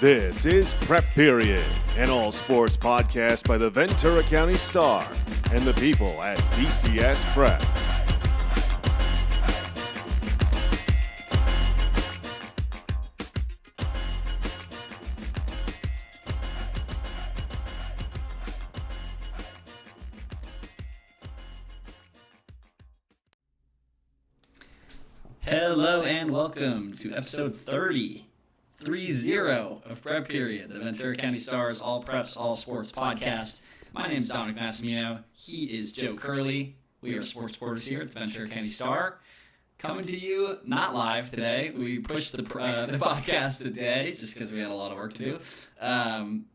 This is Prep Period, an all-sports podcast by the Ventura County Star and the people at VCS Preps. Hello and welcome to episode 30 of Prep Period, the Ventura County Star's All Preps, All Sports podcast. My name is Dominic Massimino. He is Joe Curley. We are sports reporters here at the Ventura County Star. Coming to you, not live today. We pushed the podcast today just because we had a lot of work to do.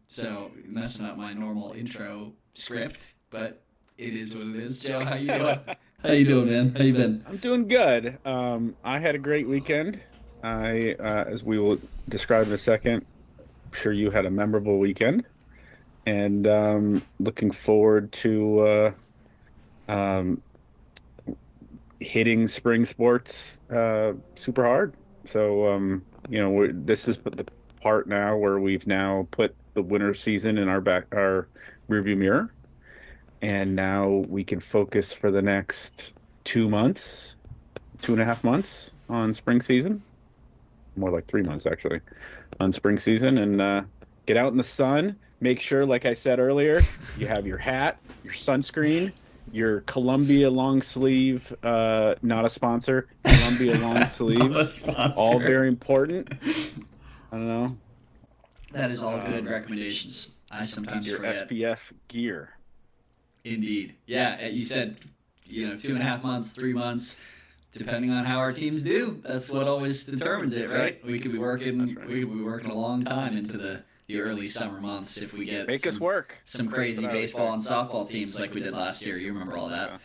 So messing up my normal intro script, but it is what it is. Joe, how you doing? How you doing, man? How you been? I'm doing good. I had a great weekend. As we will describe in a second, I'm sure you had a memorable weekend. And looking forward to hitting spring sports super hard. So, this is the part now where we've now put the winter season in our rearview mirror. And now we can focus for the next 2.5 months on spring season. More like 3 months, actually, on spring season. And get out in the sun. Make sure, like I said earlier, you have your hat, your sunscreen, your Columbia long sleeve, not a sponsor, Columbia long sleeves. All very important. I don't know. That is all good recommendations. I sometimes your forget. SPF gear. Indeed. Yeah, you said, 2.5 months, 3 months, depending on how our teams do. That's what always determines it, right? We could be working. That's right. We could be working a long time into the early summer months if we get Make us work. some crazy baseball and softball teams like we did last year. You remember all that?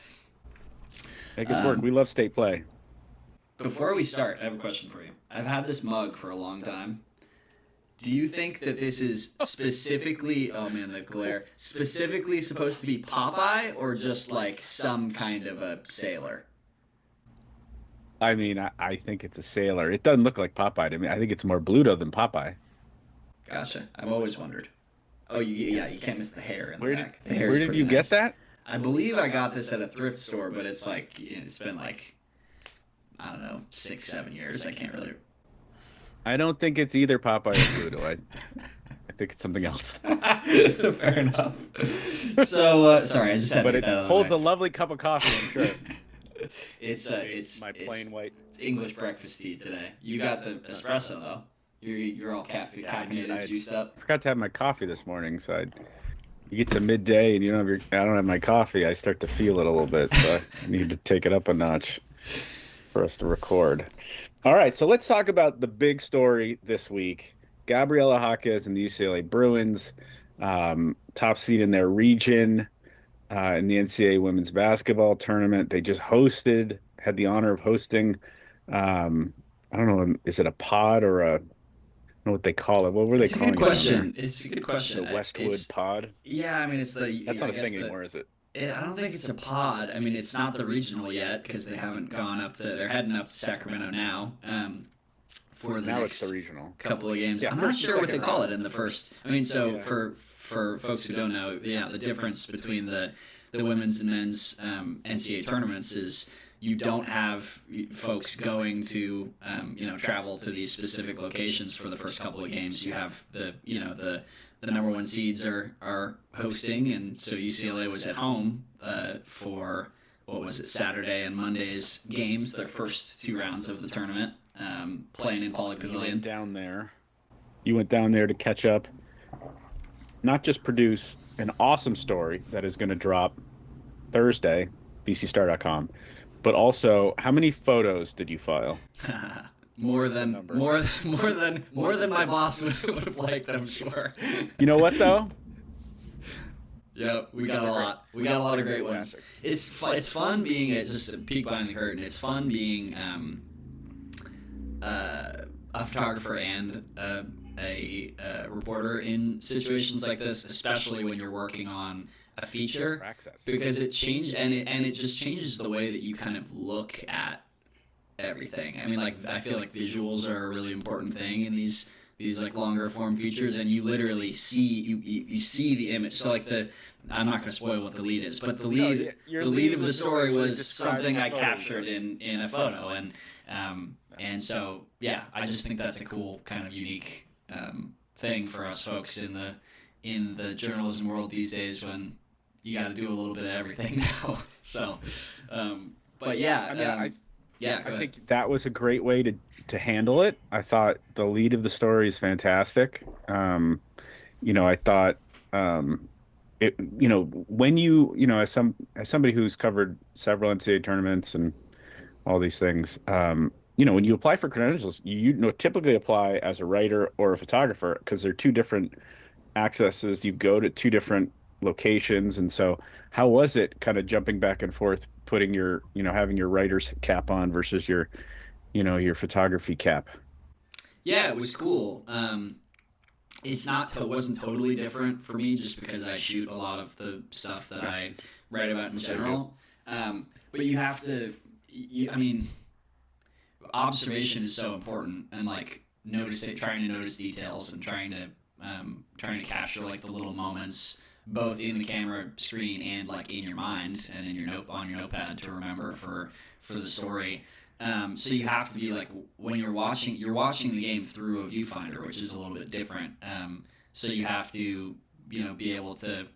Make us work. We love state play. Before we start, I have a question for you. I've had this mug for a long time. Do you think that this is specifically, oh man, the glare, specifically supposed to be Popeye or just like some kind of a sailor? I mean, I think it's a sailor. It doesn't look like Popeye to me. I think it's more Bluto than Popeye. Gotcha. I've always wondered. Oh, you can't miss the hair in the back. Where did you get that? I believe I got this at a thrift store, but it's like, it's been like, I don't know, 6-7 years. I can't really. I don't think it's either Popeye or Bluto. I think it's something else. Fair enough. So, sorry, I just had to But get that out it of the holds way. a lovely cup of coffee, I'm sure. It's my plain white. It's English breakfast tea today. You got the espresso though. You're all caffeinated, juiced up. I forgot to have my coffee this morning, so you get to midday and you don't have I don't have my coffee. I start to feel it a little bit, so I need to take it up a notch for us to record. All right, so let's talk about the big story this week. Gabriela Jaquez and the UCLA Bruins, top seed in their region in the NCAA women's basketball tournament. They just had the honor of hosting, I don't know, is it a pod or I don't know what they call it. What were they calling it? It's a good question. The Westwood pod? Yeah, I mean, it's the... That's not a thing anymore, is it? I don't think it's a pod. I mean, it's not the regional yet because they haven't gone up to... They're heading up to Sacramento now for the next it's the regional couple of games. Yeah, I'm not sure what they call it in the first... I mean, so for folks who don't know, the difference between the women's and men's NCAA tournaments is you don't have folks going to travel to these specific locations for the first couple of games. You have the number one seeds are hosting, and so UCLA was at home for Saturday and Monday's games, their first 2 rounds of the tournament, playing in Pauley Pavilion. You went down there to catch up, not just produce an awesome story that is going to drop Thursday, VCStar.com, but also how many photos did you file? More than my boss would have liked, I'm sure. You know what though? Yep, we got a lot. We got a lot of great ones. It's fun being just a peek behind the curtain. It's fun being a photographer and a reporter in situations like this, especially when you're working on a feature, because it just changes the way that you kind of look at everything. I mean, like, I feel like visuals are a really important thing in these these like longer form features, and you literally see you see the image. So like I'm not going to spoil what the lead is, but the lead of the story was something I captured in a photo, and so yeah, I just think that's a cool kind of unique thing for us folks in the journalism world these days, when you got to do a little bit of everything now. So, but yeah, I think that was a great way to handle it. I thought the lead of the story is fantastic. I thought it. When as somebody who's covered several NCAA tournaments and all these things, when you apply for credentials, you typically apply as a writer or a photographer, because they're two different accesses. You go to two different locations. And so how was it kind of jumping back and forth, putting having your writer's cap on versus your photography cap? Yeah, it was cool. It wasn't totally different for me, just because I shoot a lot of the stuff that I write about in general. But you have to, observation is so important, and like trying to notice details, and trying to capture like the little moments, both in the camera screen and like in your mind and in on your notepad to remember for the story. So you have to be like, when you're watching the game through a viewfinder, which is a little bit different. So you have to be able to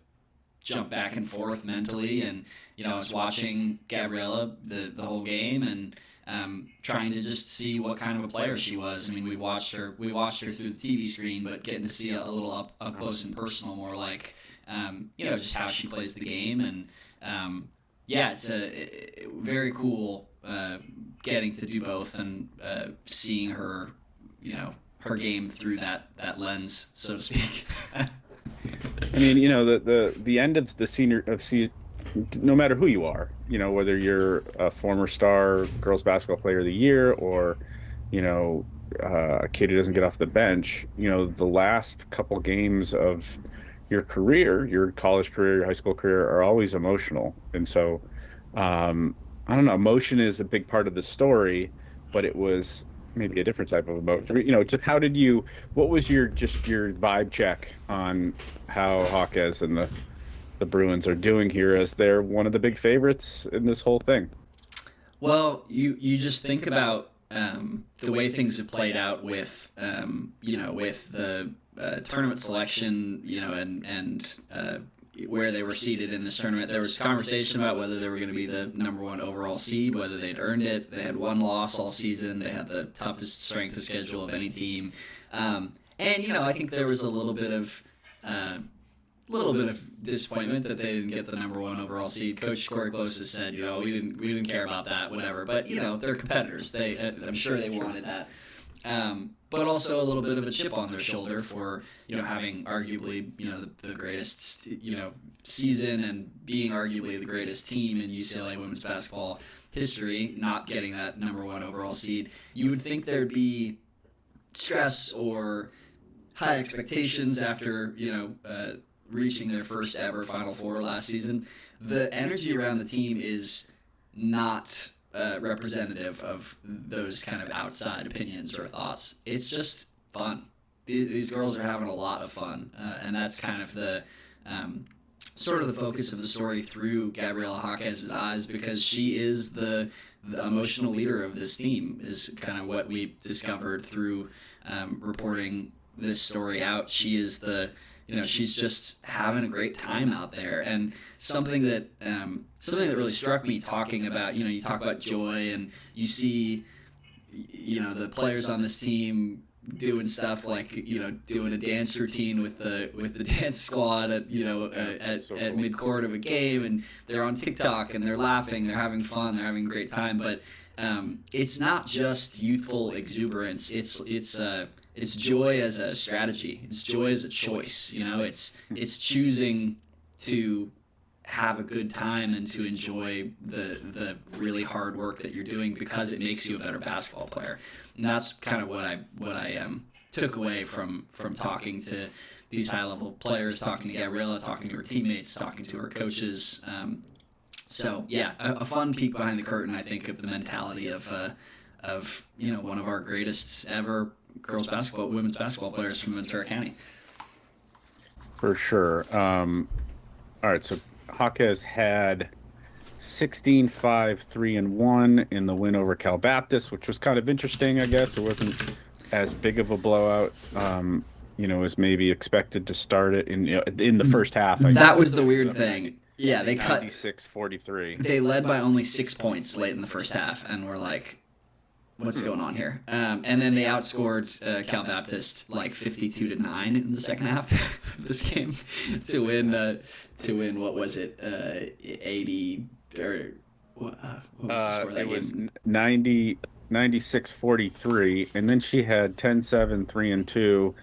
jump back and forth mentally, and I was watching Gabriela the whole game, and trying to just see what kind of a player she was. I mean, we watched her through the TV screen, but getting to see a little up close and personal, more like just how she plays the game. And it's a very cool getting to do both, and seeing her her game through that lens, so to speak. I mean, the end of the senior of season, no matter who you are, whether you're a former star girls basketball player of the year, or a kid who doesn't get off the bench, the last couple games of your career, your college career, your high school career, are always emotional. And so I don't know, emotion is a big part of the story, but it was maybe a different type of emotion. Just what was your vibe check on how Jaquez and the Bruins are doing here, as they're one of the big favorites in this whole thing? Well, you just think about the way things have played out with with the tournament selection, and where they were seated in this tournament. There was conversation about whether they were going to be the number one overall seed, whether they'd earned it. They had one loss all season. They had the toughest strength of schedule of any team. And I think there was a little bit of disappointment that they didn't get the number one overall seed. Coach Corey Close has said, we didn't care about that, whatever. But they're competitors. I'm sure they wanted that. But also a little bit of a chip on their shoulder for having arguably the greatest season, and being arguably the greatest team in UCLA women's basketball history, not getting that number one overall seed. You would think there'd be stress or high expectations after reaching their first ever Final Four last season. The energy around the team is not representative of those kind of outside opinions or thoughts. It's just fun. These girls are having a lot of fun, and that's kind of the sort of the focus of the story through Gabriela Jaquez's eyes, because she is the emotional leader of this team, is kind of what we discovered through reporting this story out. She is she's just having a great time out there. And something that really struck me talking about, you talk about joy, and you see, the players on this team doing stuff like, doing a dance routine with the dance squad at midcourt of a game, and they're on TikTok and they're laughing, they're having fun, they're having a great time. But it's not just youthful exuberance. It's joy as a strategy. It's joy as a choice. It's choosing to have a good time and to enjoy the really hard work that you're doing, because it makes you a better basketball player. And that's kind of what I took away from talking to these high level players, talking to Gabriela, talking to her teammates, talking to her coaches. So yeah, a fun peek behind the curtain, I think, of the mentality of one of our greatest ever women's basketball players from Ventura County. For sure. All right, so Jaquez had 16-5, 3-1 in the win over Cal Baptist, which was kind of interesting, I guess. It wasn't as big of a blowout, as maybe expected to start it in the first half, I guess. That was the weird thing. Yeah, they cut 96-43. They led by only 6 points late in the first half, and we're like, what's going on here? And then they outscored Cal Baptist like 52-9 in the second half of this game to win. What was it? 80 or what was the score of that it was game? 96-43, and then she had 10-7, 3-2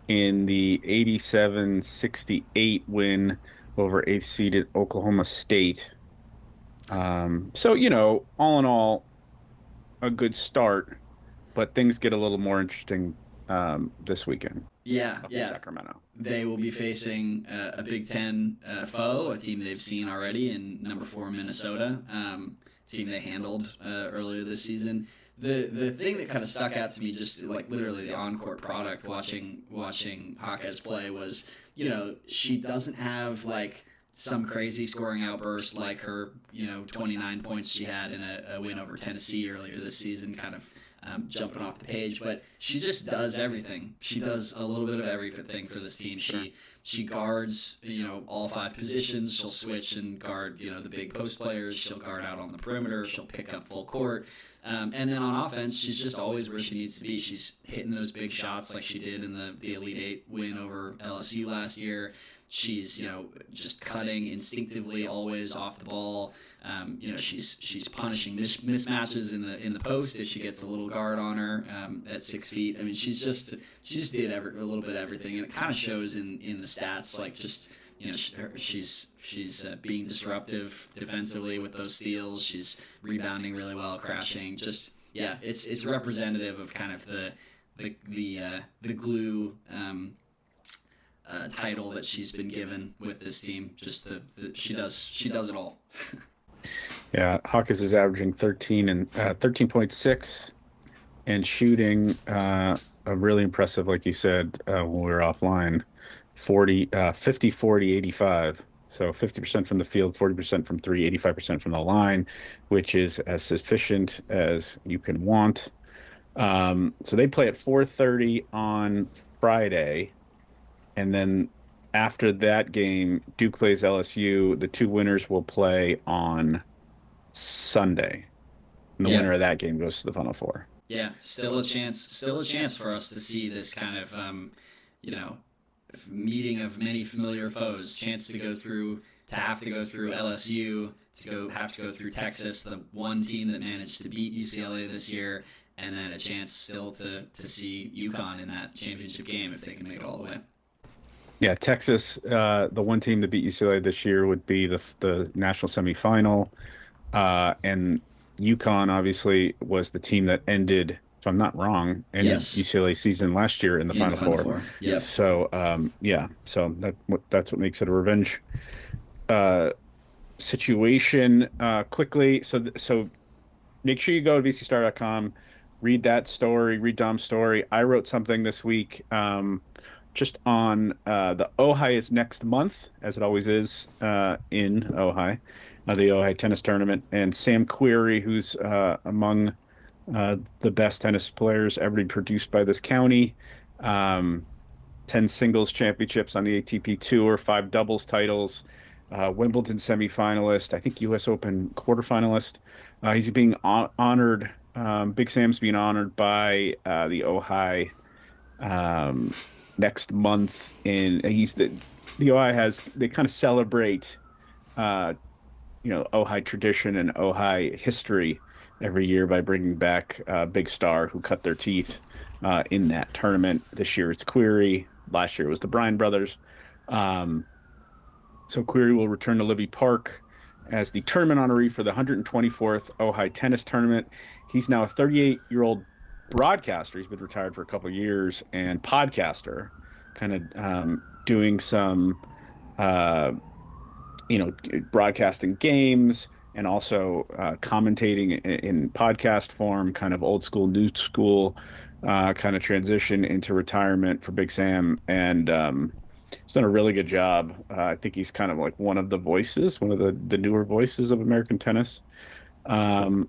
in the 87-68 win over 8th seeded Oklahoma State. So, all in all, a good start, but things get a little more interesting this weekend. Yeah, up in yeah. Sacramento. They will be facing a Big Ten foe, a team they've seen already in number 4 Minnesota, team they handled earlier this season. The thing that kind of stuck out to me, just like literally the on-court product, watching Jaquez play was, she doesn't have like some crazy scoring outburst like her, 29 points she had in a win over Tennessee earlier this season, kind of jumping off the page, but she just does everything. She does a little bit of everything for this team. She guards, all 5 positions. She'll switch and guard, the big post players. She'll guard out on the perimeter. She'll pick up full court. And then on offense, she's just always where she needs to be. She's hitting those big shots like she did in the Elite Eight win over LSU last year. She's, just cutting instinctively, always off the ball. She's punishing mismatches in the post if she gets a little guard on her at 6 feet. I mean, she just did a little bit of everything, and it kind of shows in the stats. Like just she's being disruptive defensively with those steals. She's rebounding really well, crashing. Just it's representative of kind of the glue. Title that she's been given with this team. Just she does it all. Yeah, Jaquez is averaging 13.6 and shooting a really impressive, like you said when we were offline, 50, 40, 85. So 50% from the field, 40% from 3, 85% from the line, which is as sufficient as you can want. So they play at 4:30 on Friday. And then after that game, Duke plays LSU. The 2 winners will play on Sunday. And the winner of that game goes to the Final Four. Yeah, still a chance for us to see this kind of, meeting of many familiar foes. Chance to have to go through LSU, have to go through Texas, the one team that managed to beat UCLA this year, and then a chance still to see UConn in that championship game if they can make it all the way. Yeah, Texas, the one team to beat UCLA this year would be the national semifinal. And UConn obviously was the team that ended, if I'm not wrong, UCLA season last year in the Final Four. Yep. So, so that's what makes it a revenge situation. Quickly, so make sure you go to vcstar.com, read that story, read Dom's story. I wrote something this week just on the Ojai is next month, as it always is in Ojai, the Ojai tennis tournament, and Sam Querrey, who's among the best tennis players ever produced by this county, 10 singles championships on the ATP Tour, 5 doubles titles, Wimbledon semifinalist, I think U.S. Open quarterfinalist. He's being honored. Big Sam's being honored by the Ojai next month, and the Ojai they kind of celebrate Ojai tradition and Ojai history every year by bringing back Big Star, who cut their teeth in that tournament. This year it's Querrey. Last year it was the Bryan brothers. So Querrey will return to Libby Park as the tournament honoree for the 124th Ojai tennis tournament. He's now a 38-year-old broadcaster. He's been retired for a couple of years, and podcaster, kind of doing some broadcasting games and also commentating in podcast form, kind of old school, new school kind of transition into retirement for Big Sam, and he's done a really good job. I think he's kind of like one of the voices, one of the newer voices of American tennis. Um,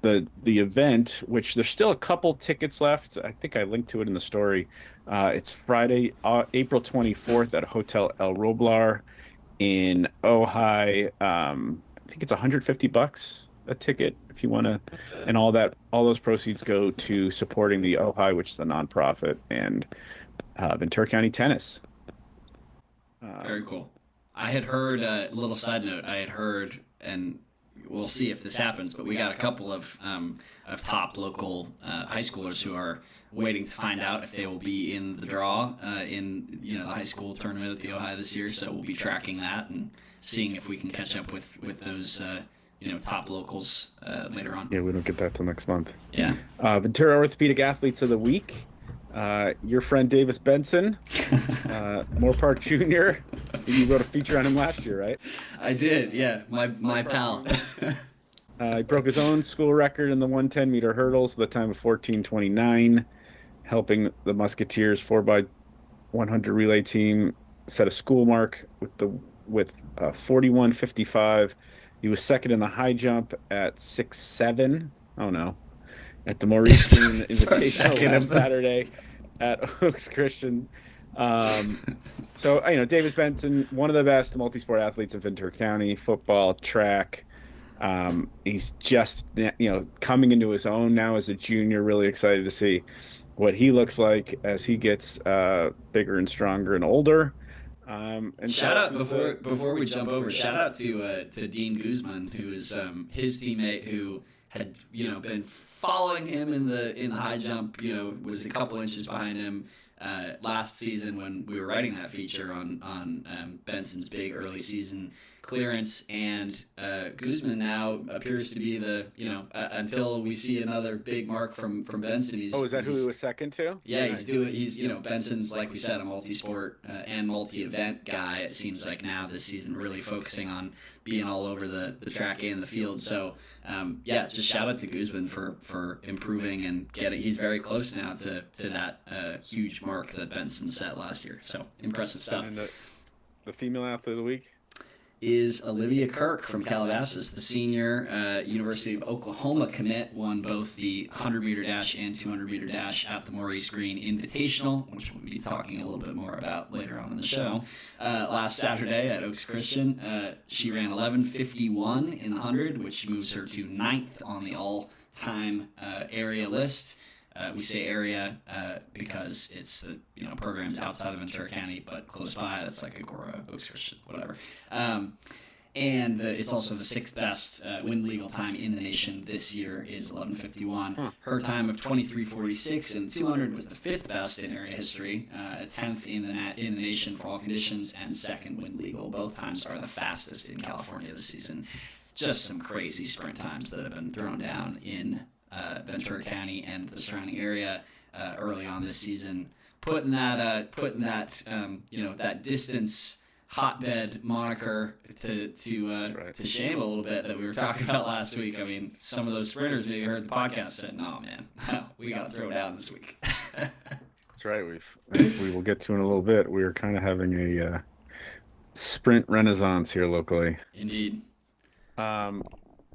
the event, which there's still a couple tickets left. I think I linked to it in the story. It's Friday, April 24th at Hotel El Roblar in Ojai. I think it's $150 a ticket if you want to, and all those proceeds go to supporting the Ojai, which is a nonprofit, and Ventura County Tennis. Very cool. I had heard a little side note. I had heard, and we'll see if this happens, but we got a couple of top local high schoolers who are waiting to find out if they will be in the draw in the high school tournament at the Ojai this year. So we'll be tracking that and seeing if we can catch up with those top locals later on. Yeah, we don't get that till next month. Yeah. Ventura Orthopedic Athletes of the Week. Your friend Davis Benson, Moore Park Jr. You wrote a feature on him last year, right? I did, yeah. My pal. He broke his own school record in the 110-meter hurdles, the time of 14:29, helping the Musketeers 4x100 relay team set a school mark with 41:55. He was second in the high jump at 6'7". Oh no. At the Maurice Green Invitational last Saturday at Oaks Christian. Davis Benson, one of the best multi-sport athletes in Ventura County, football, track. He's just, coming into his own now as a junior. Really excited to see what he looks like as he gets bigger and stronger and older. And shout out before we jump over. Shout out to Dean Guzman, who is his teammate who had been following him in the high jump. Was a couple inches behind him last season when we were writing that feature on Benson's big early season clearance, and Guzman now appears to be the until we see another big mark from Benson. Is that who he was second to? Yeah, he's Benson's, like we said, a multi-sport and multi-event guy. It seems like now this season really focusing on being all over the track and the field. So just shout out to Guzman for improving and getting. He's very close now to that huge mark that Benson set last year. So impressive stuff. And the female athlete of the week is Olivia Kirk from Calabasas, the senior University of Oklahoma commit, won both the 100-meter dash and 200-meter dash at the Maurice Green Invitational, which we'll be talking a little bit more about later on in the show. Last Saturday at Oaks Christian, she ran 11:51 in the 100, which moves her to 9th on the all-time area list. We say area because it's the programs outside of Ventura County, but close by. That's like Agora, Oaks Christian, whatever. And it's also the 6th best wind legal time in the nation this year is 11:51. Her time of 23:46 in 200 was the 5th best in area history, 10th in the nation for all conditions, and 2nd wind legal. Both times are the fastest in California this season. Just some crazy sprint times that have been thrown down in Ventura County and the surrounding area early on this season, putting that that distance hotbed moniker to shame a little bit that we were talking about last week. I mean, some of those sprinters maybe heard the podcast said, "No, man, we got to throw down this week." That's right. We will get to in a little bit. We are kind of having a sprint renaissance here locally. Indeed. All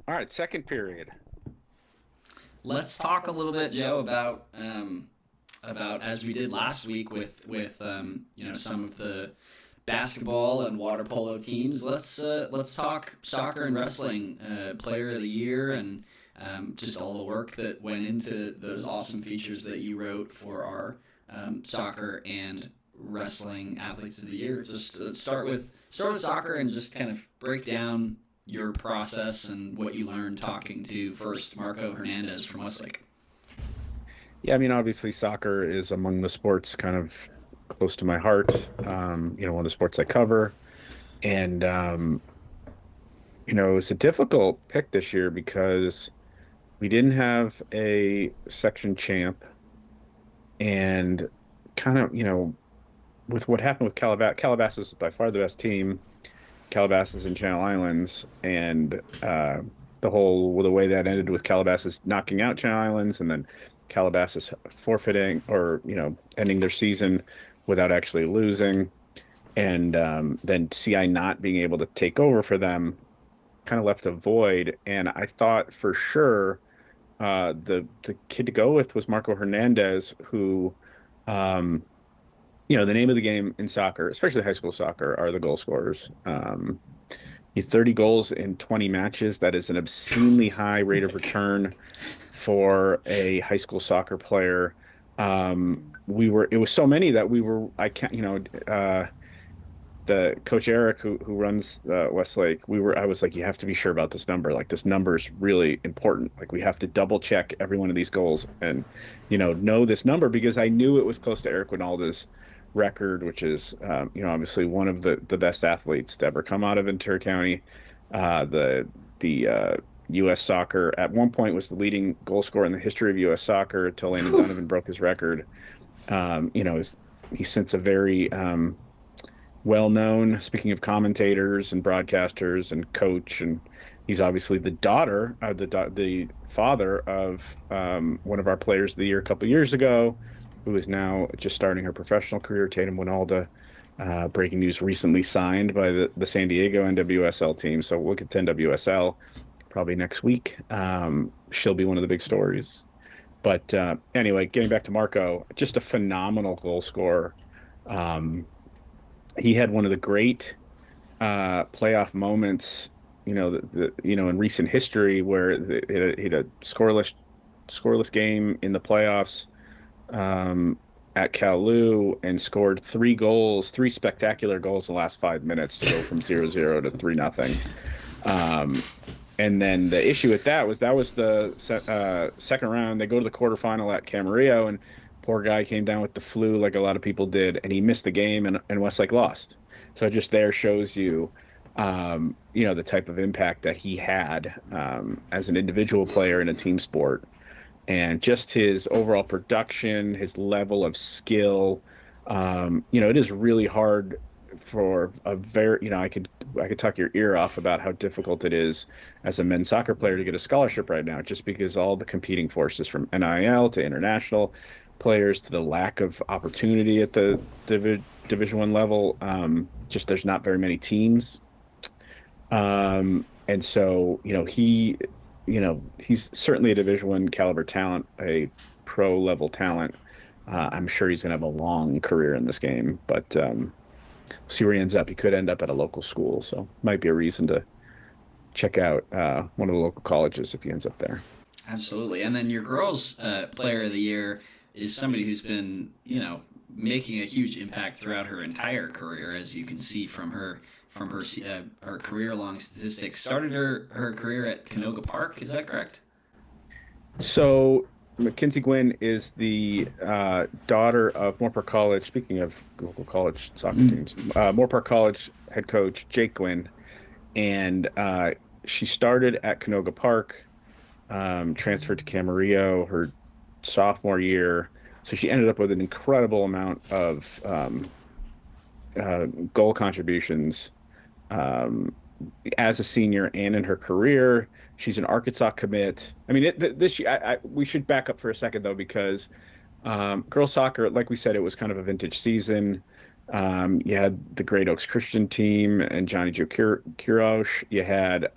right, second period. Let's talk a little bit, Joe, about as we did last week with some of the basketball and water polo teams. Let's talk soccer and wrestling, player of the year, and just all the work that went into those awesome features that you wrote for our soccer and wrestling athletes of the year. Just start with soccer and just kind of break down your process and what you learned talking to first Marco Hernandez from Westlake. Yeah, I mean, obviously soccer is among the sports kind of close to my heart. One of the sports I cover. And, it was a difficult pick this year because we didn't have a section champ, and kind of, with what happened with Calabasas was by far the best team. Calabasas and Channel Islands, and the way that ended with Calabasas knocking out Channel Islands, and then Calabasas forfeiting or, ending their season without actually losing. And then CI not being able to take over for them kind of left a void. And I thought for sure the kid to go with was Marco Hernandez, who, um, the name of the game in soccer, especially high school soccer, are the goal scorers. He 30 goals in 20 matches. That is an obscenely high rate of return for a high school soccer player. It was so many that I can't, the coach Eric who runs Westlake, I was like, you have to be sure about this number. Like this number is really important. Like we have to double check every one of these goals and, know this number because I knew it was close to Eric Winalda's record, which is, obviously one of the best athletes to ever come out of Ventura County. The U.S. soccer at one point was the leading goal scorer in the history of U.S. soccer until Landon Donovan broke his record. He's since a very well known, speaking of commentators and broadcasters and coach, and he's obviously the the father of one of our players of the year a couple years ago, who is now just starting her professional career. Tatum Winalda, breaking news, recently signed by the San Diego NWSL team. So we'll get to NWSL probably next week. She'll be one of the big stories. But anyway, getting back to Marco, just a phenomenal goal scorer. He had one of the great playoff moments, in recent history where he had a scoreless game in the playoffs at Kowloon and scored three spectacular goals in the last 5 minutes to go from 0-0 to 3-0. And then the issue with that was the second round. They go to the quarterfinal at Camarillo, and poor guy came down with the flu like a lot of people did, and he missed the game, and Westlake lost. So just there shows you, the type of impact that he had as an individual player in a team sport, and just his overall production, his level of skill. It is really hard for a very, I could talk your ear off about how difficult it is as a men's soccer player to get a scholarship right now, just because all the competing forces from NIL to international players to the lack of opportunity at the Division One level. Just there's not very many teams. And so, he's certainly a Division One caliber talent, a pro level talent. I'm sure he's going to have a long career in this game, but see where he ends up. He could end up at a local school, so might be a reason to check out one of the local colleges if he ends up there. Absolutely. And then your girls' player of the year is somebody who's been, making a huge impact throughout her entire career, as you can see from her career-long statistics. Started her career at Canoga Park. Is that correct? So Mackenzie Gwynn is the daughter of Moore Park College. Speaking of local college soccer teams, Moore Park College head coach Jake Gwynn, and she started at Canoga Park, transferred to Camarillo her sophomore year. So she ended up with an incredible amount of goal contributions as a senior and in her career. She's an Arkansas commit. I mean, this year, we should back up for a second, though, because girls soccer, like we said, it was kind of a vintage season. You had the Great Oaks Christian team and Johnny Joe Kurosh. You had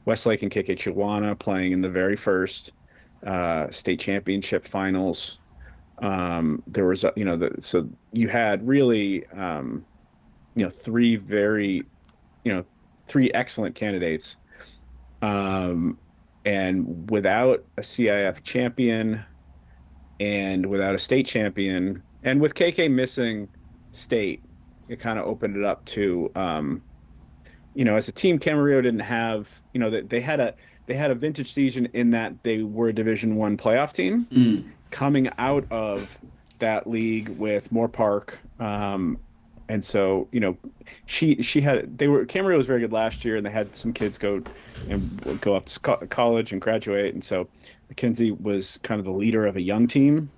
Westlake and KK Chihuahua playing in the very first state championship finals. There was, so you had really, three excellent candidates. And without a CIF champion and without a state champion, and with KK missing state, it kind of opened it up to, as a team, Camarillo didn't have, they had a vintage season in that they were a Division One playoff team coming out of that league with Moore Park. And so, Camarillo was very good last year, and they had some kids go off to college and graduate. And so Mackenzie was kind of the leader of a young team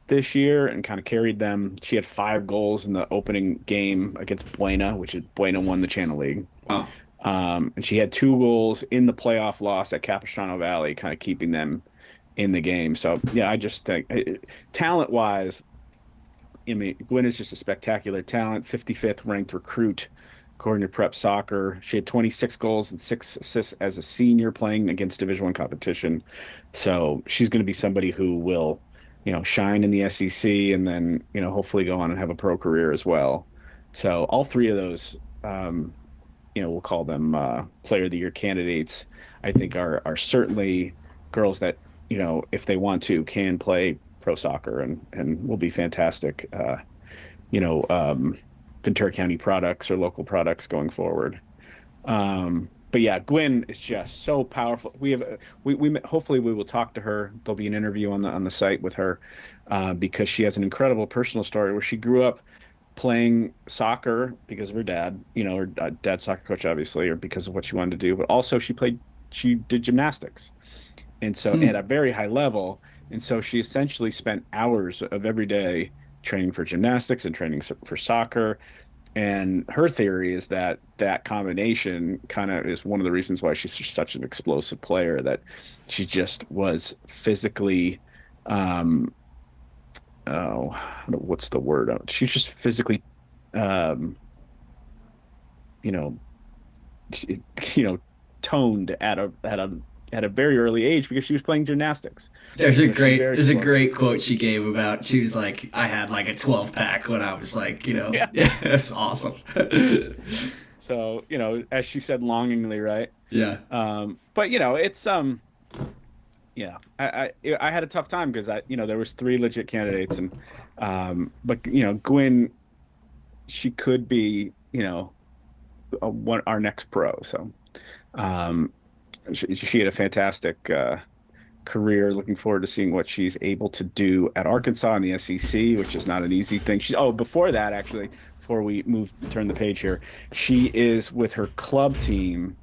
this year and kind of carried them. She had 5 goals in the opening game against Buena, Buena won the Channel League. Wow. And she had 2 goals in the playoff loss at Capistrano Valley, kind of keeping them in the game. So yeah, I just think talent wise, I mean, Gwen is just a spectacular talent, 55th ranked recruit according to Prep Soccer. She had 26 goals and 6 assists as a senior playing against Division I competition. So she's going to be somebody who will, shine in the SEC and then, hopefully go on and have a pro career as well. So all three of those, we'll call them Player of the Year candidates, I think are certainly girls that, if they want to, can play pro soccer and will be fantastic, you know, um, Ventura County products or local products going forward. But yeah, Gwen is just so powerful. We hopefully we will talk to her. There'll be an interview on the site with her because she has an incredible personal story where she grew up playing soccer because of her dad, her dad's soccer coach, obviously, or because of what she wanted to do. But also she did gymnastics, and so at a very high level. And so she essentially spent hours of every day training for gymnastics and training for soccer. And her theory is that that combination kind of is one of the reasons why she's such an explosive player, that she just was physically, um, oh, what's the word? She's just physically, um, you know, t- you know, toned at a very early age because she was playing gymnastics. There's a So she's great very there's a explosive. great quote she gave about she was like I had like a 12 pack when I was like Yeah. yeah, that's awesome. So, as she said longingly, right? Yeah. But it's yeah, I had a tough time because there was three legit candidates, and but Gwen, she could be our next pro. So um she had a fantastic career. Looking forward to seeing what she's able to do at Arkansas in the SEC, which is not an easy thing. Before that, actually, before we turn the page here, she is with her club team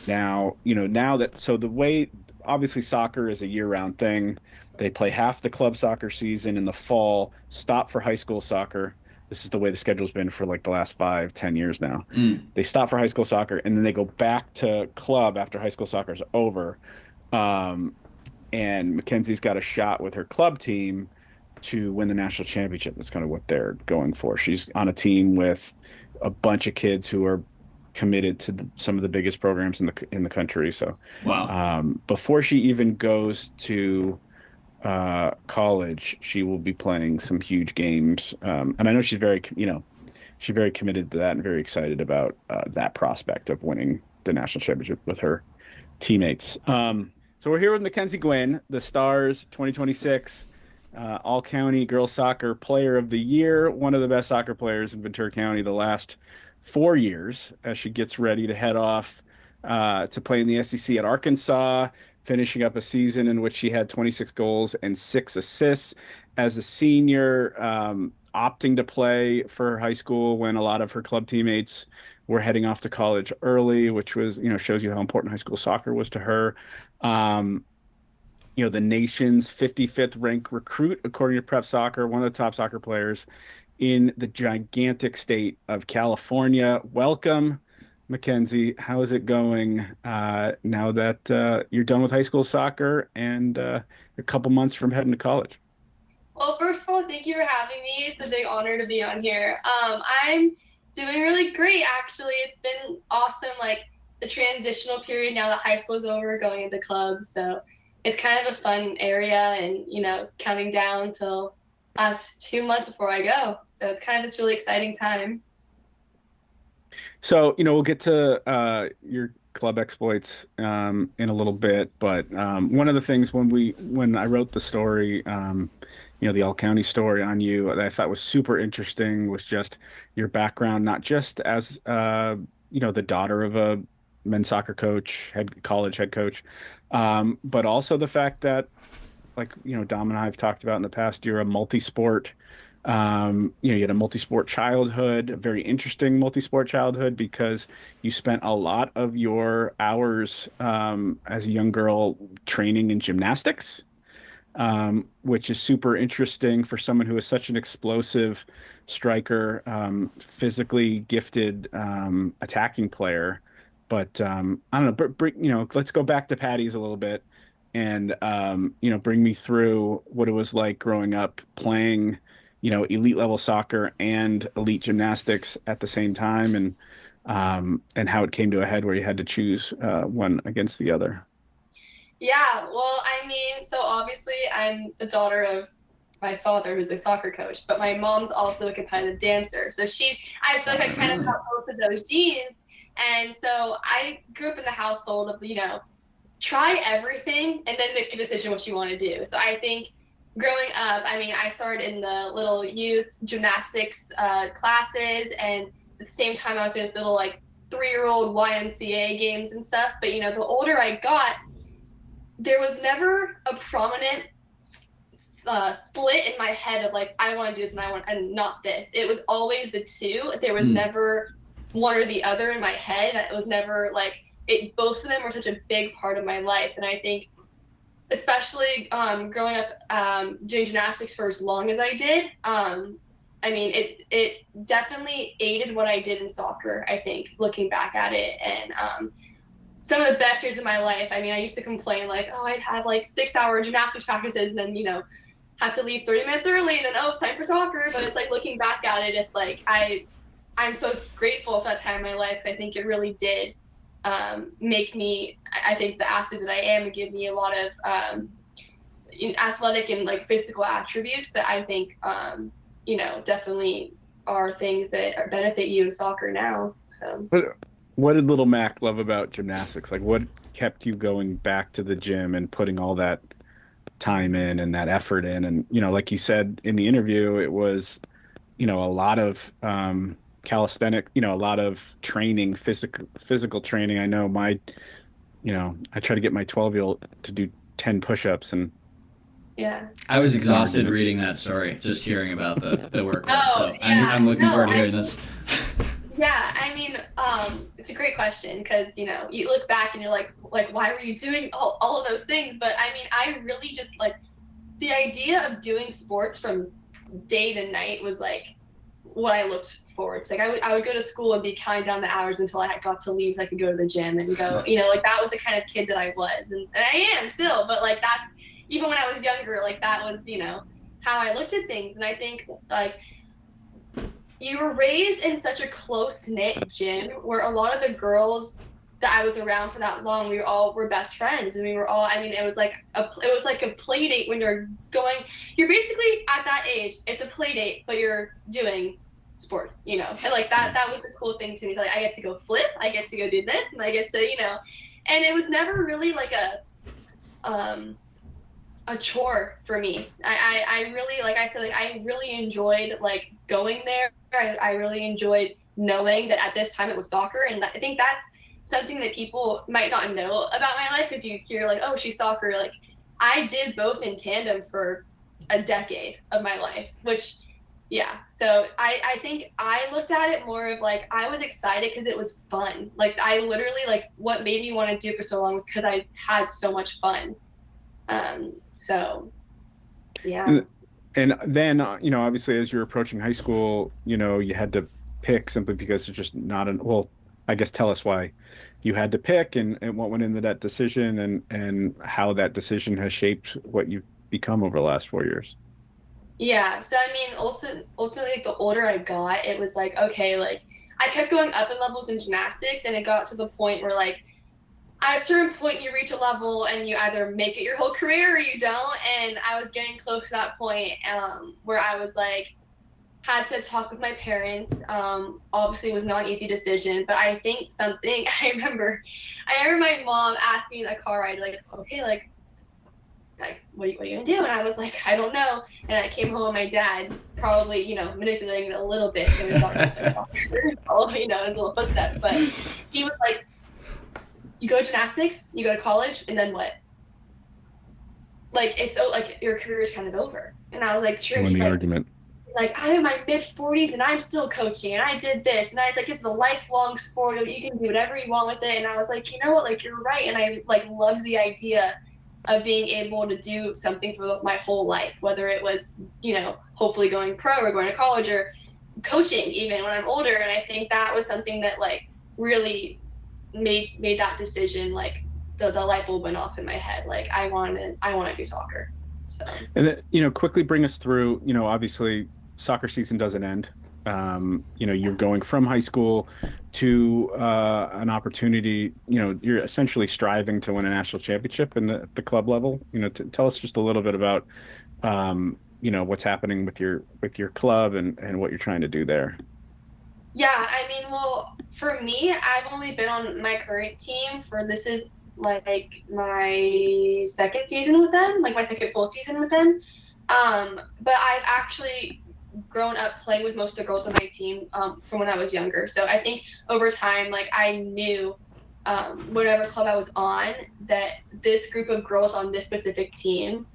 now. Now that, so the way, obviously soccer is a year-round thing. They play half the club soccer season in the fall, stop for high school soccer. This is the way the schedule's been for like the last 5, 10 years now. Mm. They stop for high school soccer and then they go back to club after high school soccer is over. Um, and Mackenzie's got a shot with her club team to win the national championship. That's kind of what they're going for. She's on a team with a bunch of kids who are committed to some of the biggest programs in the country. So Wow. before she even goes to college, she will be playing some huge games. And I know she's very committed to that and very excited about that prospect of winning the national championship with her teammates. So we're here with Mackenzie Gwynn, the Stars 2026 All County Girls Soccer Player of the Year, one of the best soccer players in Ventura County the last 4 years, as she gets ready to head off to play in the SEC at Arkansas, finishing up a season in which she had 26 goals and 6 assists as a senior, opting to play for her high school when a lot of her club teammates were heading off to college early, which was, shows you how important high school soccer was to her. Um, the nation's 55th ranked recruit, according to Prep Soccer, one of the top soccer players in the gigantic state of California. Welcome, Mackenzie. How is it going now that you're done with high school soccer and a couple months from heading to college? Well, first of all, thank you for having me. It's a big honor to be on here. I'm doing really great, actually. It's been awesome, like the transitional period now that high school's over, going into clubs. So it's kind of a fun area and, counting down till last 2 months before I go. So it's kind of this really exciting time. So, we'll get to your club exploits in a little bit, but one of the things when I wrote the story, the All County story on you that I thought was super interesting was just your background, not just as the daughter of a men's soccer coach, college head coach, but also the fact that, like, Dom and I have talked about in the past, you're a multi-sport. You had a multi-sport childhood, a very interesting multi-sport childhood because you spent a lot of your hours as a young girl training in gymnastics, which is super interesting for someone who is such an explosive striker, physically gifted attacking player. But I don't know, let's go back to Patty's a little bit and bring me through what it was like growing up playing, elite level soccer and elite gymnastics at the same time, and how it came to a head where you had to choose one against the other. Yeah, well, I mean, so obviously I'm the daughter of my father, who's a soccer coach, but my mom's also a competitive dancer. So I feel like I kind of got both of those genes. And so I grew up in the household of, try everything and then make a decision what you want to do. So I think growing up, I mean, I started in the little youth gymnastics classes, and at the same time I was doing little 3-year-old YMCA games and stuff. But, the older I got, there was never a prominent split in my head of I want to do this and not this. It was always the two. There was never one or the other in my head. It was never both of them were such a big part of my life. And I think especially growing up doing gymnastics for as long as I did, I mean, it definitely aided what I did in soccer, I think, looking back at it. And some of the best years of my life, I mean, I used to complain I'd have 6-hour gymnastics practices and then, have to leave 30 minutes early and then, it's time for soccer. But it's looking back at it, it's I'm so grateful for that time in my life, because I think it really did make me, I think, the athlete that I am, and give me a lot of athletic and physical attributes that I think, definitely are things that benefit you in soccer now. So. What did little Mac love about gymnastics? What kept you going back to the gym and putting all that time in and that effort in? And, like you said in the interview, it was, a lot of calisthenic, a lot of training, physical training. I know I try to get my 12-year-old to do 10 push-ups, and yeah. I was exhausted reading that story, just hearing about the work. So yeah. I'm looking forward to hearing this. Yeah, I mean, it's a great question, because, you look back and you're like, why were you doing all of those things? But I mean, I really just the idea of doing sports from day to night was what I looked forward to. I would go to school and be counting down the hours until I got to leave so I could go to the gym and go, that was the kind of kid that I was. And I am still, but that's, even when I was younger, that was, how I looked at things. And I think you were raised in such a close-knit gym where a lot of the girls that I was around for that long, we all were best friends, and we were all, I mean, it was like a play date when you're basically at that age, it's a play date, but you're doing sports, and that was the cool thing to me. So I get to go flip, I get to go do this, and I get to, and it was never really a chore for me. I really, like I said, I really enjoyed going there. I really enjoyed knowing that at this time it was soccer, and I think that's something that people might not know about my life, because you hear oh, she's soccer. I did both in tandem for a decade of my life, which, yeah. So I think I looked at it more of I was excited because it was fun. I literally what made me want to do it for so long was because I had so much fun. So, yeah. And then, obviously as you're approaching high school, you had to pick, simply because it's just not well, I guess tell us why you had to pick, and what went into that decision, and how that decision has shaped what you've become over the last 4 years. Yeah. So, I mean, ultimately, the older I got, it was okay, I kept going up in levels in gymnastics, and it got to the point where at a certain point you reach a level and you either make it your whole career or you don't. And I was getting close to that point where I was had to talk with my parents. Obviously it was not an easy decision, but I think something, I remember my mom asked me in the car ride, okay, what are you gonna do? And I was I don't know. And I came home, my dad probably, manipulating it a little bit, so he was follow, his little footsteps, but he was you go to gymnastics, you go to college, and then what? It's your career is kind of over. And I was sure. He's argument. I'm in my mid-40s and I'm still coaching, and I did this, and I was it's a lifelong sport. You can do whatever you want with it. And I was you know what? You're right. And I loved the idea of being able to do something for my whole life, whether it was hopefully going pro or going to college or coaching even when I'm older. And I think that was something that really made that decision the light bulb went off in my head. Like I want to do soccer. So. And then, quickly bring us through, obviously soccer season doesn't end. You're going from high school to an opportunity, you're essentially striving to win a national championship in the club level. Tell us just a little bit about, what's happening with your club and what you're trying to do there. Yeah, I mean, well, for me, I've only been on my current team this is like my second season with them, like my second full season with them. But I've actually grown up playing with most of the girls on my team from when I was younger. So I think over time, like I knew whatever club I was on, that this group of girls on this specific team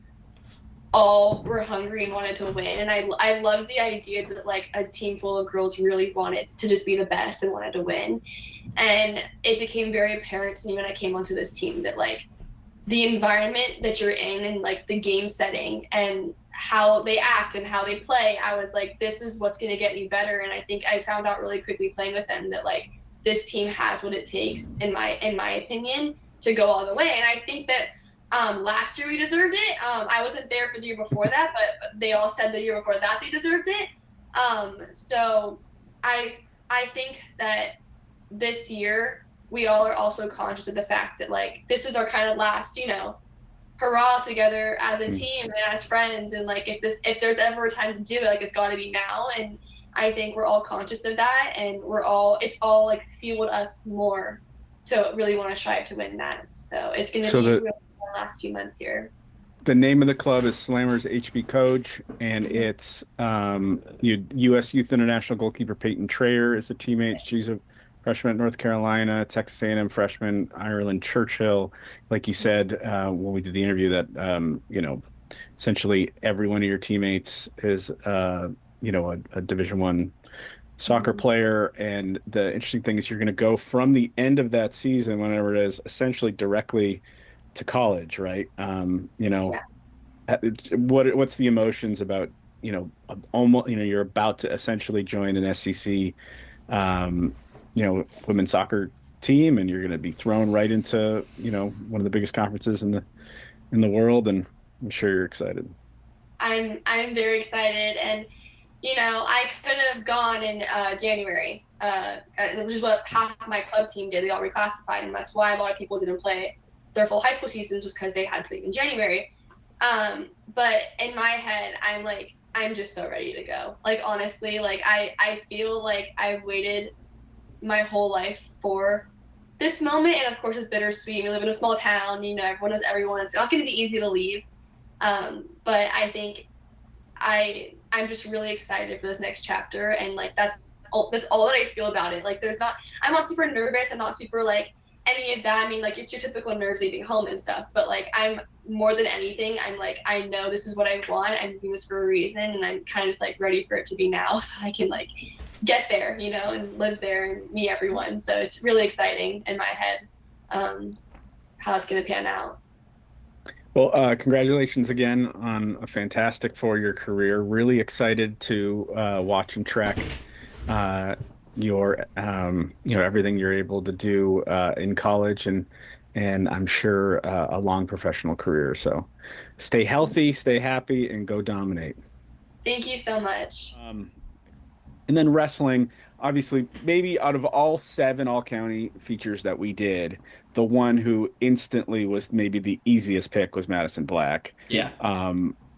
all were hungry and wanted to win. And I love the idea that like a team full of girls really wanted to just be the best and wanted to win. And it became very apparent to me when I came onto this team that like the environment that you're in and like the game setting and how they act and how they play, I was like, this is what's going to get me better. And I think I found out really quickly playing with them that like this team has what it takes, in my opinion, to go all the way. And I think that last year we deserved it. I wasn't there for the year before that, but they all said the year before that they deserved it. So I think that this year we all are also conscious of the fact that like this is our kind of last, hurrah together as a team and as friends. And like if there's ever a time to do it, like it's got to be now. And I think we're all conscious of that, and it's all like fueled us more to really want to strive to win that. So it's going to be really fun the last few months here. The name of the club is Slammers HB Coach, and it's U.S. Youth International goalkeeper Peyton Trayer is a teammate. She's a freshman at North Carolina, Texas A&M freshman, Ireland Churchill. Like you said when we did the interview, that essentially every one of your teammates is a Division I soccer player. And the interesting thing is you're going to go from the end of that season, whenever it is, essentially directly to college, right? What's the emotions about almost you're about to essentially join an SEC women's soccer team, and you're going to be thrown right into one of the biggest conferences in the world, and I'm sure you're excited. I'm very excited, and I could have gone in January, which is what half my club team did. They all reclassified, and that's why a lot of people didn't play their full high school seasons, was because they had to leave in January. But in my head, I'm just so ready to go. Like honestly, like I feel like I've waited my whole life for this moment, and of course it's bittersweet. We live in a small town, everyone knows everyone. It's not going to be easy to leave, but I think I'm just really excited for this next chapter, and like that's all that I feel about it. Like I'm not super nervous. I'm not super like any of that. I mean, like it's your typical nerves leaving home and stuff, but like I'm more than anything, I'm like, I know this is what I want. I'm doing this for a reason, and I'm kind of just like ready for it to be now, so I can like get there, and live there and meet everyone. So it's really exciting in my head how it's going to pan out. Well, congratulations again on a fantastic 4-year career. Really excited to watch and track your everything you're able to do in college, and I'm sure a long professional career. So stay healthy, stay happy, and go dominate. Thank you so much. And then wrestling, obviously, maybe out of all 7 all-county features that we did, the one who instantly was maybe the easiest pick was Madison Black. Yeah.